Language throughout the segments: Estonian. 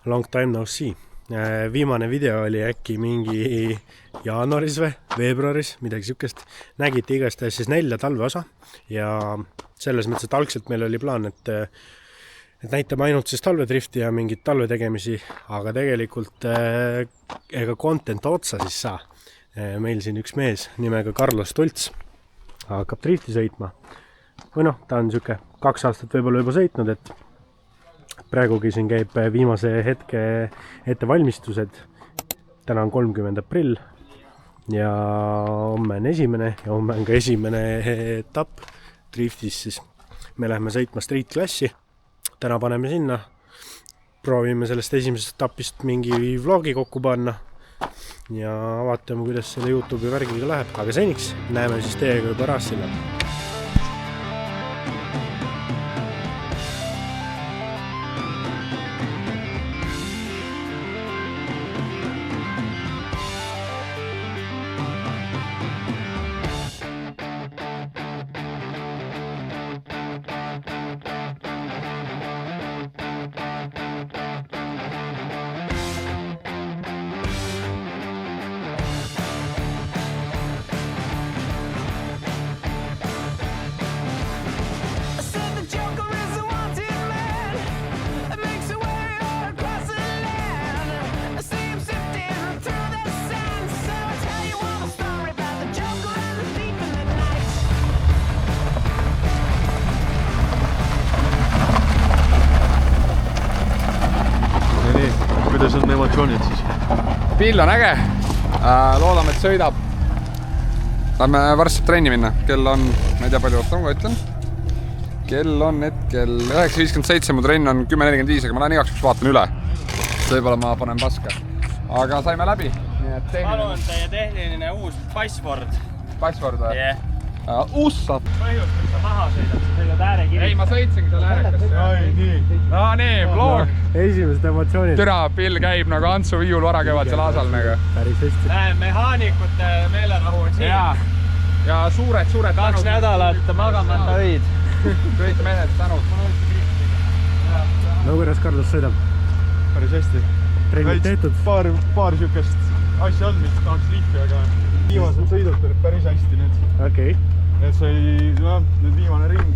Long time no see. Viimane video oli äkki mingi jaanuaris või veebruaris, midagi sükest. Nägite igastahes siis 4 talveosa ja selles mõttes, et algselt meil oli plaan, et näitame ainult siis talvedrifti ja mingit talve tegemisi, aga tegelikult ega content otsa siis saa. Meil siin üks mees nimega Carlos Tults hakkab drifti sõitma. Või noh, ta on siuke 2 aastat võib-olla juba sõitnud, et praegugi siin käib viimase hetke ettevalmistused. Täna on 30. aprill ja homme on esimene ja homme on ka esimene etapp driftis, siis me läheme sõitma street klassi. Täna paneme sinna, proovime sellest esimesest etapist mingi vlogi kokku panna ja vaatame, kuidas selle YouTube'i värgiga läheb. Aga seniks näeme siis teiega juba Rassilla. Kuidas on emotsioonid siis? Pill on äge. Loodame, et sõidab. Lähme varsti trenni minna. Kell on, ma ei tea palju võtta, ma ütlen. Kell on hetkel 9.57, mu trenn on 10.45, aga ma lähen igaks vaatan üle. Võib-olla ma panen paska. Aga saime läbi. Palun teie tehniline uus password. Password või? Yeah. Ussad. Põhjus, kus sa maha sõidad, sa sõidad äärekiri. Ei, ma sõitsingi seal äärekasse. Ai, nii. No nii, vlog. Esimesed emotsioonid. Türa, Pill käib nagu Antsu viiul varakevadsel aasal nagu. Päris hästi. Mehaanikute meelerahu on siin. Ja suured 2 nädalat magamata õid. Kõik mehed tänud. No kuidas Carlos sõidab? Päris hästi. Trennid tehtud? Paar sükest asja on, mis tahaks liipi, aga viimased sõidud tulid päris hästi nüüd. Okei. Need sai, nüüd viimane ring,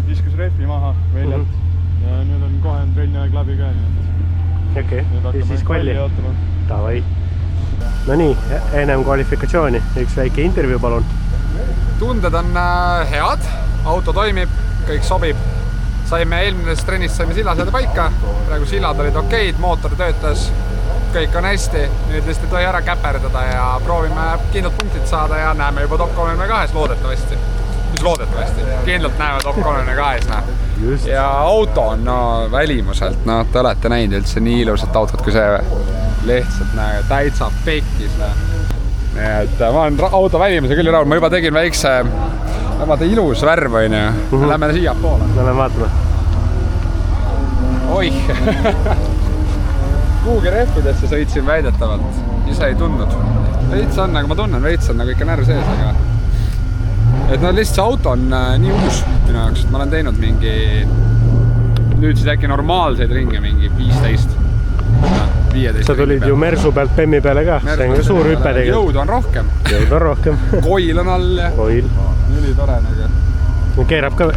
iskus rehvi maha väljalt ja nüüd on kohe trenniaeg läbi ka. Okei, ja siis kolli. Tavai. No nii, ennem kvalifikatsiooni. Üks väike intervjuu, palun. Tunded on head, auto toimib, kõik sobib. Saime eelmisest trennist sillaseade paika, praegu sillad olid okeid, mootor töötas, kõik on hästi. Nüüd lihtsalt ei tohi ära käperdada ja proovime kindlalt punktid saada ja näeme juba top 32 loodetavasti. Mis loodetavasti? Kindlalt näeme top 32. Just. Ja auto on välimuselt, te olete näinud üldse nii ilusat autot kui see lihtsalt täitsa pekkis. Nii et ma olen auto välimuse küll rahul, ma juba tegin väikse ilus värv, on ju. Lähme siia poole. Lähme vaatama. Oih! Kuugi rehvidesse sõitsin väidetavalt, ise ei tundnud. Veits on, aga ma tunnen, veits on nagu ikka närv sees, aga et lihtsalt see auto on nii uus minu jaoks, et ma olen teinud mingi nüüd siis äkki normaalseid ringe, mingi 15. Sa tulid ju Mersu pealt Pemmi peale ka, see on ka suur hüpe tegelikult. Jõud on rohkem. Jõud on rohkem. Koil on all. Koil. Üli tore nagu. Keerab ka,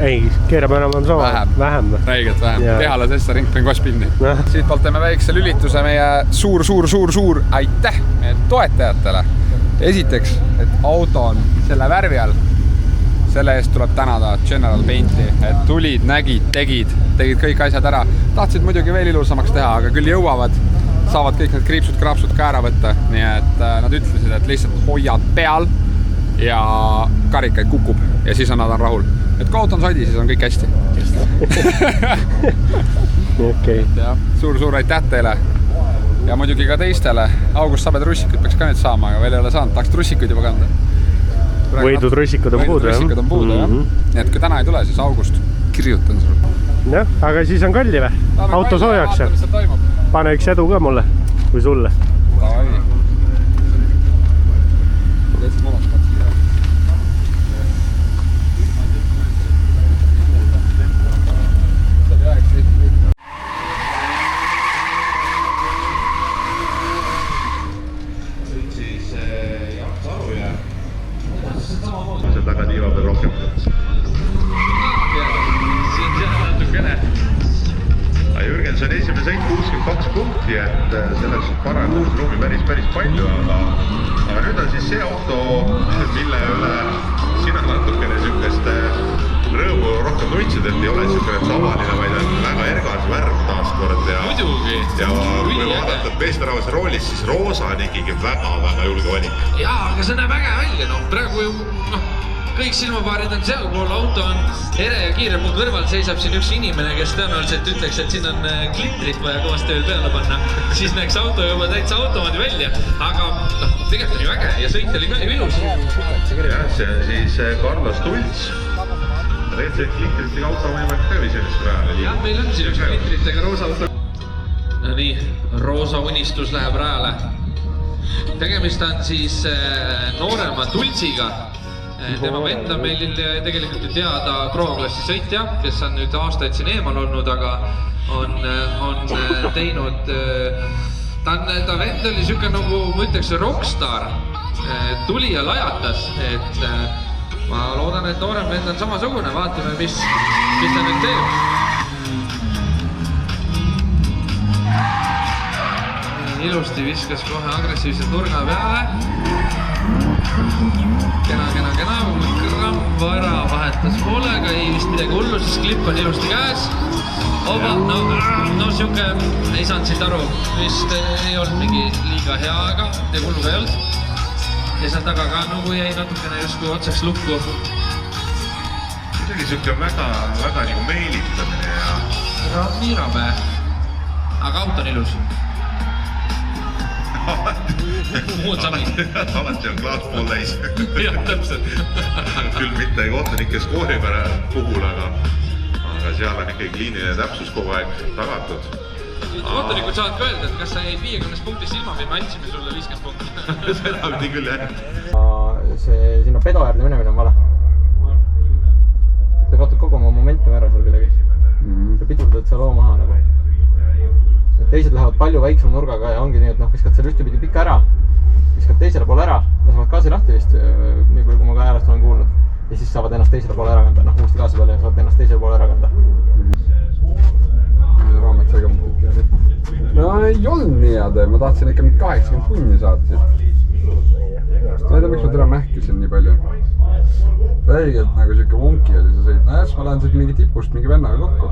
keerab enam sama. Vähem. Räigelt vähem. Tehale sest ringpõin kospinni. Siit poolt teeme väikse lülituse meie suur aitäh meie toetajatele. Esiteks, et auto on selle värvi all. Selle eest tuleb tänada General Painti, et tulid, nägid, tegid kõik asjad ära. Tahtsid muidugi veel ilusamaks teha, aga küll jõuavad, saavad kõik need kriipsud-kraapsud ka ära võtta. Nii et nad ütlesid, et lihtsalt hoiad peal ja karikaid kukub ja siis nad on rahul. Et kui auto on sodi, siis on kõik hästi. Okei. Suur aitäh teile ja muidugi ka teistele. August Sabed russikud peaks ka nüüd saama, aga veel ei ole saanud. Tahaks trussikud juba kanda. Võidud russikud on puudu, jah. Nii et kui täna ei tule, siis August kirjutan sul. Jah, aga siis on kalli või? Auto soojaks. Pane üks edu ka mulle või sulle. 62 punkti, et selles parandus ruumi päris palju, aga nüüd on siis see auto, mille üle sina natukene niisugust rõõmu rohkem tundsid, et ei ole niisugune tavaline, vaid on väga ergas värv taaskord ja muidugi. Ja kui vaadata meesterahvase roolis, siis roosa on ikkagi väga julge valik. Jaa, aga see näeb äge välja, praegu ju kõik silmapaarid on seal pool, auto on ere ja kiire, mu kõrval seisab siin üks inimene, kes tõenäoliselt ütleks, et siin on klitrit vaja kõvasti veel peale panna, siis näeks auto juba täitsa automaadi välja, aga tegelikult on ju äge ja sõit oli ka ju ilus. Jah, see on siis Carlos Tults. Tegelikult see klitritega auto võimalik ka visionist rajale. Jah, meil on siin üks klitritega roosa auto. No nii, roosa unistus läheb rajale. Tegemist on siis noorema Tultsiga. Tema vend on meil tegelikult ju teada Pro-klassi sõitja, kes on nüüd aastaid siin eemal olnud, aga on teinud, ta vend oli siuke nagu, ma ütleks, rockstar, tuli ja lajatas, et ma loodan, et noorem vend on samasugune, vaatame, mis ta nüüd teeb. Ilusti viskas kohe agressiivselt nurga peale. Kena, gramm vara vahetas poolega, ei vist midagi hullu, siis klipp on ilusti käes. Oba, no siuke, ei saanud siit aru, vist ei olnud mingi liiga hea, aga midagi hullu ka ei olnud. Ja seal taga ka nagu jäi natukene justkui otsaks lukku. Midagi siuke väga nagu meelitamine ja... No nii rabe, aga auto on ilus. Muud samid. Alati on klaas pool täis. Jah, täpselt. Küll mitte kohtunike skoori puhul, aga seal on ikkagi kliiniline täpsus kogu aeg tagatud. Kohtunikud saavad ka öelda, et kas sa jäid 50 punktist ilma või me andsime sulle 50 punkti. Seda pidi küll jah. See sinna pedo äärde minemine on vale. Sa kaotad kogu oma momentum ära seal kuidagi. Sa pidurdad seal loo maha nagu. Teised lähevad palju väiksema nurgaga ja ongi nii, et viskad seal ühtepidi pika ära, viskad teisele poole ära, lasevad gaasi lahti vist, nii kui ma ka äärest olen kuulnud. Ja siis saavad ennast teisele poole ära kanda, uuesti gaasi peale ja saavad ennast teisele poole ära kanda. Raamat segamust ütles, et no ei olnud nii hea tee, ma tahtsin ikka 80 punni saada siit. Ma ei tea, miks ma täna mähkisin nii palju. Väigelt nagu siuke vunki oli see sõit. No jah, ma lähen siit mingi tipust mingi vennaga kokku.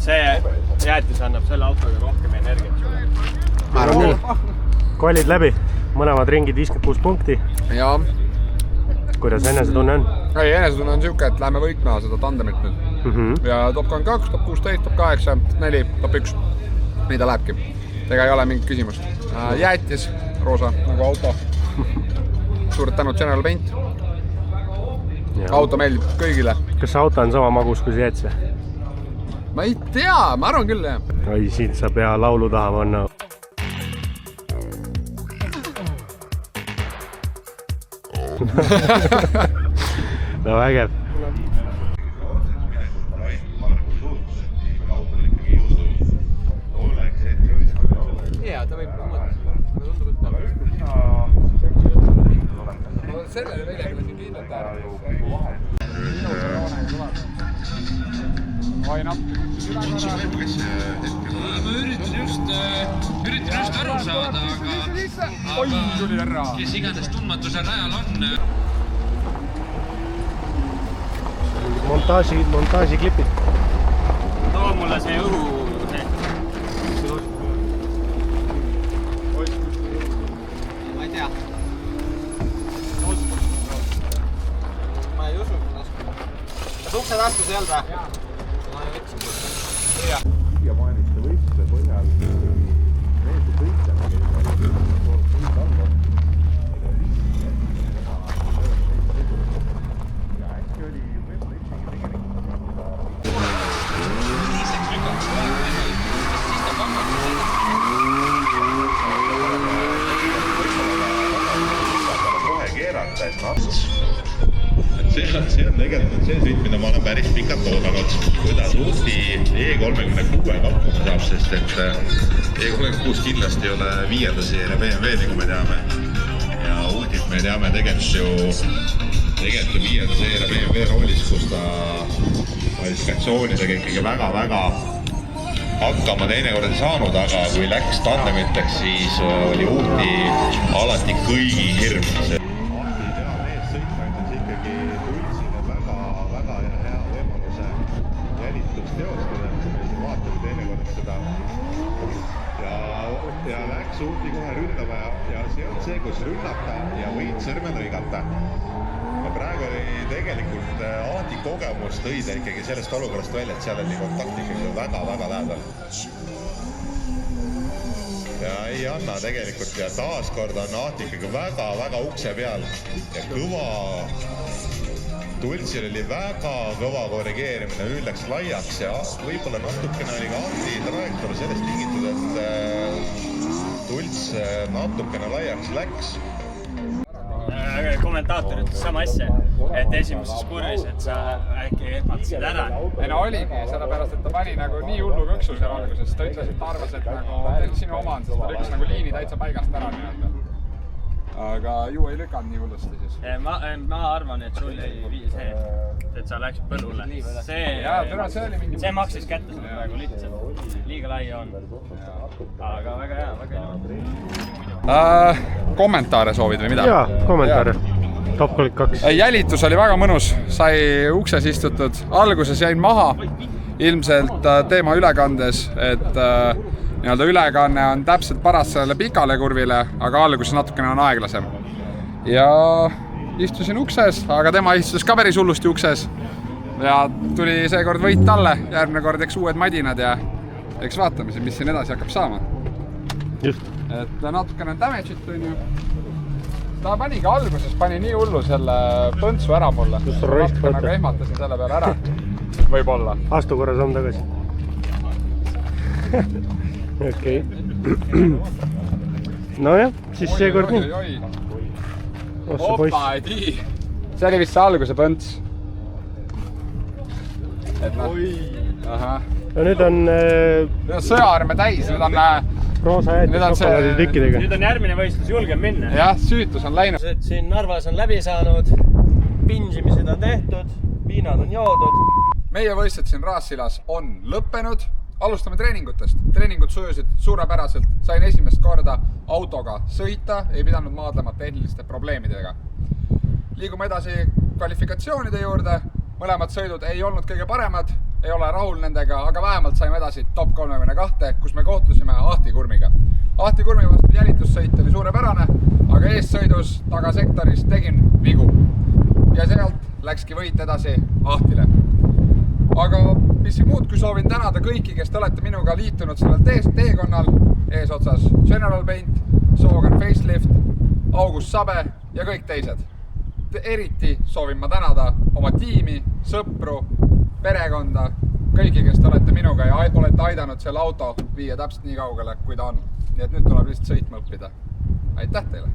See jäätis annab selle autoga rohkem energiat sulle. Ma arvan küll. Kvalid läbi, mõlemad ringid 56 punkti. Jaa. Kuidas enesetunne on? Ei, enesetunne on siuke, et läheme võitma seda tandemit nüüd. Ja top 22, top 16, top 8, 4, top 1. Nii ta lähebki. Ega ei ole mingit küsimust. Jäätis, roosa, nagu auto. Suured tänud General Paint. Auto meeldib kõigile. Kas see auto on sama magus kui see jäätis? Ma ei tea, ma arvan küll, jah. Oi, siit saab hea laulu taha panna. No vägev. Jaa, ta võib mõelda. Tundub, et palun. Sellele välja küll siin kiidlata ära. Ma üritan just aru saada, aga kes iganes tundmatuse rajal on. Montaažiklipid. Too mulle see õhu. Ma ei tea. Ma ei usu. Kas ukse taskus ei olnud või? Ma ei võtsin. Ja mainiste võistluse põhjal meeldi sõitja, ja äkki oli võib-olla isegi kohe keerata, et see on tegelikult see sõit, mida ma olen päris pikalt oodanud, kuidas Uuti E36 hakkama saab, sest et E36 kindlasti ei ole 5. seeria BMW, nagu me teame. Ja Uutit me teame tegelikult ju 5. seeria BMW roolis, kus ta kvalifikatsioonidega ikkagi väga hakkama teinekord ei saanud, aga kui läks tandemiteks, siis oli Uhti alati kõigi hirm. Ahti ideaalne eessõitma ütles ikkagi Tultsile väga hea võimaluse jälitust teostada, me vaatame teinekord seda ja läks Uhti kohe ründama ja see on see, kus rünnata ja võid sõrme lõigata. Ja praegu oli tegelikult Ahti kogemus tõi ta ikkagi sellest olukorrast välja, et seal oli kontakt ikkagi väga lähedal. Ja ei anna tegelikult ja taaskord on Ahti ikkagi väga ukse peal ja kõva. Tultsil oli väga kõva korrigeerimine, nüüd läks laiaks ja võib-olla natukene oli ka Ahti trajektoor sellest tingitud, et Tults natukene laiaks läks. Kommentaator ütles sama asja, et esimeses kurvis, et sa äkki ehmatasid ära. Ei no oligi, sellepärast, et ta pani nagu nii hullu kõksu seal alguses. Ta ütles, et ta arvas, et nagu sinu oma on, sest ta lükkas nagu liini täitsa paigast ära nii-öelda. Aga ju ei lükanud nii hullusti siis. Ma arvan, et sul ei see, et sa läksid põllule. See maksis kätte sulle praegu lihtsalt. Liiga lai on. Aga väga hea. Kommentaare soovid või mida? Jaa, kommentaare. Top 32. Jälitus oli väga mõnus. Sai ukses istutud. Alguses jäin maha. Ilmselt teema ülekandes, et nii-öelda ülekanne on täpselt paras sellele pikale kurvile, aga alguses natukene on aeglasem. Ja istusin ukses, aga tema istus ka päris hullusti ukses. Ja tuli seekord võit talle, järgmine kord eks uued madinad ja eks vaatame, mis siin edasi hakkab saama. Just. Et natukene on damage'it, on ju. Ta pani ka alguses, pani nii hullu selle põntsu ära mulle. Natukene nagu ehmatasin selle peale ära. Võib-olla. Astu korra samm tagasi. Okei. Nojah, siis seekord nii. Opa, ei tii. See oli vist see alguse põnts. Et noh. Ja nüüd on sõjaarme täis, nüüd on roosa jäätis šokolaadi tükkidega. Nüüd on järgmine võistlus, julgem minna. Jah, süütus on läinud. Siin Narvas on läbi saanud, pinžimised on tehtud, viinad on joodud. Meie võistled siin Raassilas on lõppenud. Alustame treeningutest. Treeningud sujusid suurepäraselt. Sain esimest korda autoga sõita, ei pidanud maadlema tehniliste probleemidega. Liigume edasi kvalifikatsioonide juurde. Mõlemad sõidud ei olnud kõige paremad, ei ole rahul nendega, aga vähemalt saime edasi top 32, kus me kohtusime Ahti Kurmiga. Ahti Kurmi vastu jälitussõit oli suurepärane, aga eessõidus tagasektoris tegin vigu. Ja sealt läkski võit edasi Ahtile. Aga mis muud, kui soovin tänada kõiki, kes te olete minuga liitunud sellel teekonnal, eesotsas General Paint, Sogan Facelift, August Sabe ja kõik teised. Eriti soovin ma tänada oma tiimi, sõpru, perekonda, kõiki, kes te olete minuga ja olete aidanud selle auto viia täpselt nii kaugele, kui ta on. Nii et nüüd tuleb lihtsalt sõitma õppida. Aitäh teile!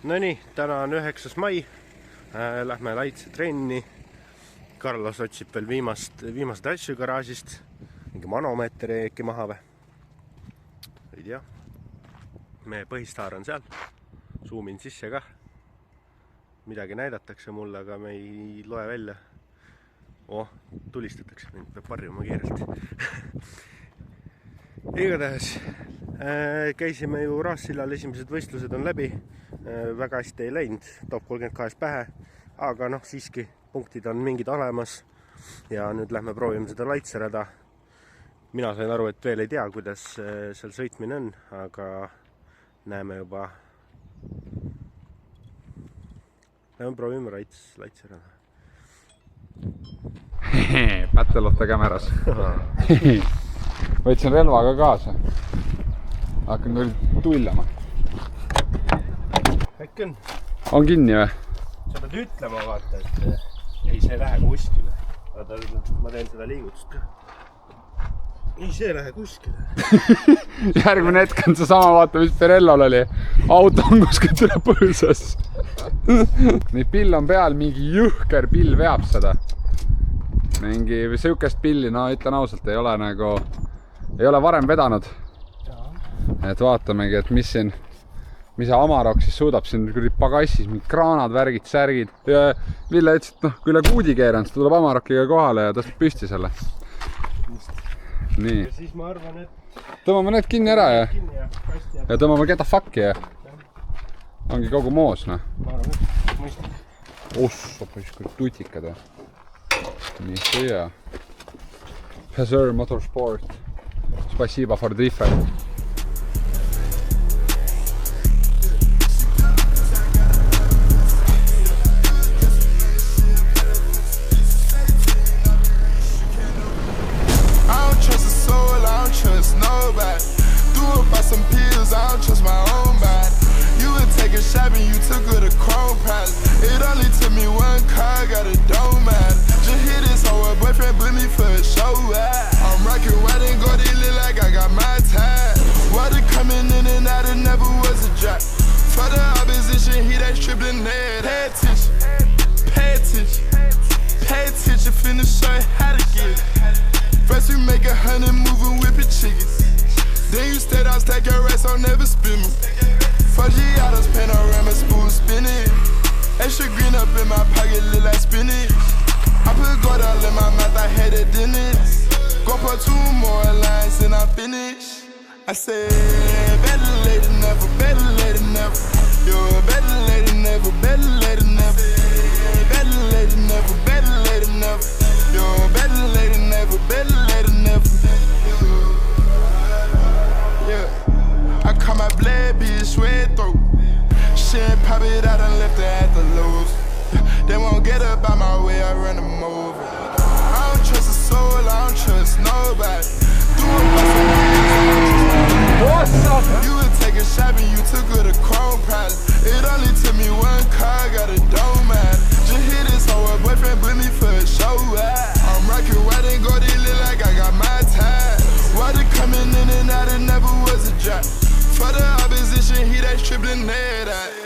Nonii, täna on 9. mai. Lähme Laitse trenni. Carlos otsib veel viimast asju garaažist. Mingi manomeetri äkki maha või? Ei tea. Meie põhistaar on seal. Zoomin sisse ka. Midagi näidatakse mulle, aga me ei loe välja. Tulistatakse. Mind peab varjuma kiirelt. Igatahes käisime ju Raassillal, esimesed võistlused on läbi. Väga hästi ei läinud, top 32 pähe, aga noh, siiski punktid on mingid olemas ja nüüd lähme proovime seda Laitserada. Mina sain aru, et veel ei tea, kuidas seal sõitmine on, aga näeme juba. Lähme proovime Laitserada. Pättelotte kämeras. Võtsin relvaga kaasa. Hakkan küll tullama. Äkki on? On kinni või? Sa pead ütlema, vaata, et ei, see ei lähe kuskile. Vaata, ma teen seda liigutust ka. Ei, see ei lähe kuskile. Järgmine hetk on see sama, vaata, mis Perellol oli. Auto on kuskilt üle põõsas. Nii pill on peal, mingi jõhker pill veab seda. Mingi sihukest pilli, no ütlen ausalt, ei ole varem vedanud. et vaatamegi, et mis see Amarok siis suudab siin pagassis, mingid kraanad, värgid, särgid. Ja Ville ütles, et kui üle kuudi keeranud, siis tuleb Amarokiga kohale ja tõstab püsti selle. Nii. Ja siis ma arvan, et... Tõmbame need kinni ära ja tõmbame get the fuck'i ja ongi kogu moos, noh. Ma arvan, et mõistlik. Ossa, kui tutikad ja. Nii see ja. Hazard Motorsport. Spasiba for Driffer. Some pills, I don't trust my own body. You would take a shot and you took her to Chrome Palace. It only took me one car, got a dome at it. Just hit this whole boyfriend put me for a show. I'm rocking white and gold, it look like I got my time. Water coming in and out, it never was a drop. For the opposition, he that tripling net. Pay attention, pay attention, pay attention, finna show you how to get it. First we make 100 moving whipping chickens. Then you stay down, stack your rest, I'll never spin me. Foggiatos, panorama, spoon spinning. Extra green up in my pocket, look like spinach. I put gold all in my mouth, I had a dentist. Go put 2 more lines and I'm finished. I said, better late than never, better late than never. You're better late than never, better late than never. Better late than never, better late than never. You're better late than never, better late than never. Yeah, I call my blood bitch red throat. She ain't pop it out and left her at the lows. They won't get up out my way, I run them over. I don't trust a soul, I don't trust nobody. You would take a shot and you took her to Chrome Palace. It only took me one car, got a dome at it. Just hit this whole boyfriend put me for a show. I'm rocking white and gold, it look like I got my time. Water coming in and out, it never was a drop. For the opposition, he that tripling net.